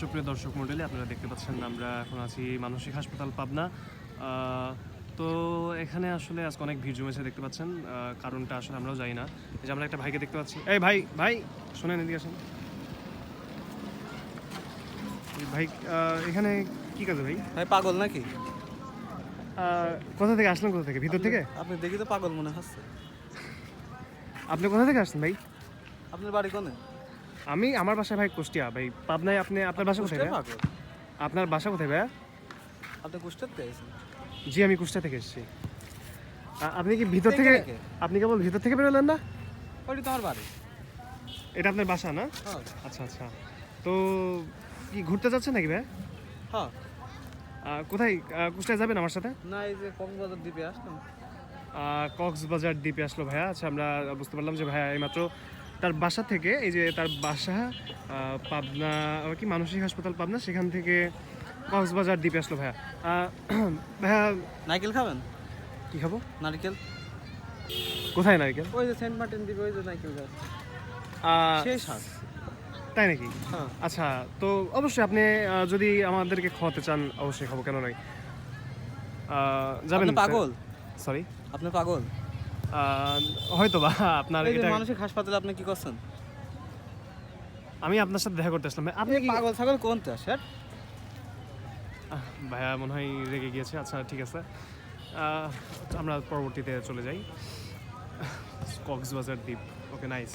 সুপ্রিয় দর্শক মণ্ডলী, আপনারা দেখতে পাচ্ছেন আমরা এখন আছি মানসিক হাসপাতাল পাবনা। তো এখানে আসলে আজকে অনেক ভিড় জমেছে দেখতে পাচ্ছেন। কারণটা আসলে আমরাও জানি না। এই যে আমরা একটা ভাইকে দেখতে পাচ্ছি। এই ভাই ভাই শোনেন, এদিকে আসেন। ভাই এখানে কি কাজে ভাই? ভাই পাগল নাকি? কোথা থেকে আসলেন? কোথা থেকে? ভিতর থেকে? আপনি দেখি তো পাগল মনে হচ্ছে। আপনি কোথা থেকে আসছেন ভাই? আপনার বাড়ি কোনে? আমার বাসা ভাই কুষ্টিয়া ভাই। পাবনায় আপনার বাসা কোথায় ভাই? পাগল? আপনার বাসা কোথায় ভাই? আপনি কুষ্টিয়া থেকে এসেছেন? জি, আমি কুষ্টিয়া থেকে এসেছি। আপনি কি ভিতর থেকে? আপনি কেবল ভিতর থেকে বেরোলেন না? ওইটি তো আমার বাড়ি। এটা আপনার বাসা না? হ্যাঁ আচ্ছা আচ্ছা। তো কি ঘুরতে যাচ্ছেন নাকি ভাই? হ্যাঁ। কোথায়? কুষ্টিয়া যাবেন আমার সাথে? না, এই যে কক্সবাজার দ্বীপে আসলাম। কক্সবাজার দ্বীপে আসলো ভাইয়া। আচ্ছা, আমরা বুঝতে পারলাম যে ভাইয়া এইমাত্র তার বাসা থেকে, এই যে তার বাসা পাবনা কি মানসিক হাসপাতাল পাবনা, সেখান থেকে কক্সবাজার দ্বীপে আসলো ভাইয়া। ভাইয়া নারকেল খাবেন? কি খাবো? নারকেল। কোথায় নারকেল? ওই যে সেন্ট মার্টিন দ্বীপে ওই যে নারকেল গাছ। সেই স্বাদ। তাই নাকি? হ্যাঁ। আচ্ছা, তো অবশ্যই আপনি যদি আমাদেরকে খাওয়াতে চান অবশ্যই খাবো, কেন নয়। যাবেন? আপনি পাগল? সরি, আপনি পাগল? হয়তো বা আপনার এই যে এটা, মানসিক হাসপাতালে আপনি কি করছেন? আমি আপনার সাথে দেখা করতে আসলাম ভাই। আপনি আপনি কি পাগল ছাগল কোনটা স্যার? ভাইয়া মনে হয় রেগে গিয়েছে। আচ্ছা ঠিক আছে, আমরা পরবর্তীতে চলে যাই। কক্সবাজার দ্বীপ। ওকে, নাইস।